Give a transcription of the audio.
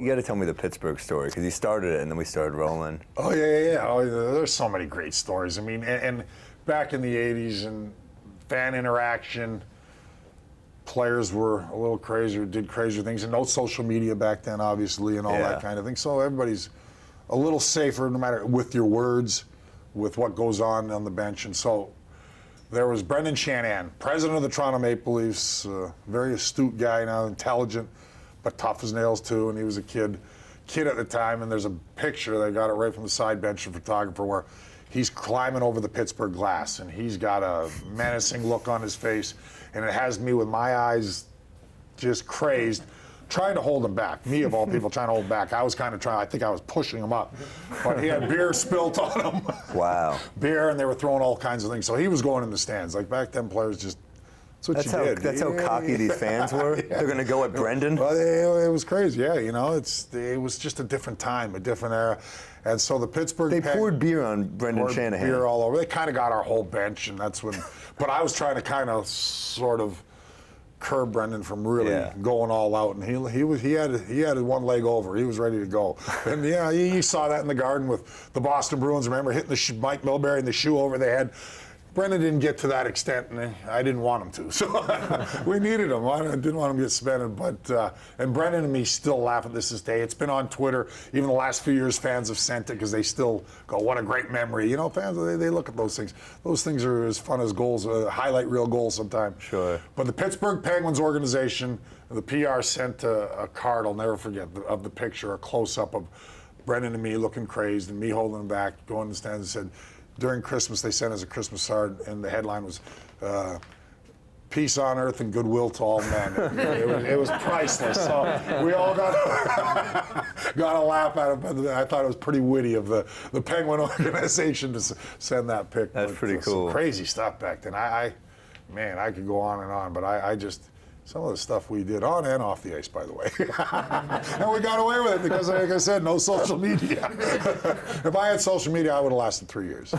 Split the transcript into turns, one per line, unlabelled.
You got to tell me the Pittsburgh story, because you started it and then we started rolling.
Oh, yeah. Oh, there's so many great stories. I mean, and back in the 80s and fan interaction, players were a little crazier, did crazier things, and no social media back then, obviously, and all that kind of thing. So everybody's a little safer, no matter with your words, with what goes on the bench. And so there was Brendan Shanahan, president of the Toronto Maple Leafs, very astute guy now, intelligent, but tough as nails too. And he was a kid at the time. And there's a picture, they got it right from the side bench, the photographer, where he's climbing over the Pittsburgh glass, and he's got a menacing look on his face, and it has me with my eyes just crazed, trying to hold him back. Me, of all people, trying to hold back. I was kind of trying, I think I was pushing him up. But he had beer spilt on him.
Wow.
Beer, and they were throwing all kinds of things. So he was going in the stands. Like back then, players just, that's what you did.
That's how cocky these fans were? Yeah. They're going to go at Brendan?
Well, it was crazy, yeah. You know, it was just a different time, a different era. And so the Pittsburgh...
They poured beer on Brendan Shanahan.
Beer all over. They kind of got our whole bench, and that's when... But I was trying to kind of sort of curb Brendan from really going all out, and he had one leg over. He was ready to go. And yeah, you saw that in the Garden with the Boston Bruins. Remember hitting the Mike Milbury and the shoe over the head. Brendan didn't get to that extent, and I didn't want him to. So we needed him. I didn't want him to get suspended. But and Brendan and me still laugh at this day. It's been on Twitter. Even the last few years, fans have sent it because they still go, "What a great memory!" You know, fans they look at those things. Those things are as fun as goals, highlight reel goals sometimes.
Sure.
But the Pittsburgh Penguins organization, the PR sent a card. I'll never forget of the picture, a close up of Brendan and me looking crazed, and me holding him back, going to the stands, and said, during Christmas, they sent us a Christmas card, and the headline was, "Peace on earth and goodwill to all men." It was priceless. So we all got a laugh at it, but I thought it was pretty witty of the Penguin organization to send that pic.
That's pretty cool.
Some crazy stuff back then. Man, I could go on and on, but I just... Some of the stuff we did on and off the ice, by the way. And we got away with it because, like I said, no social media. If I had social media, I would have lasted 3 years.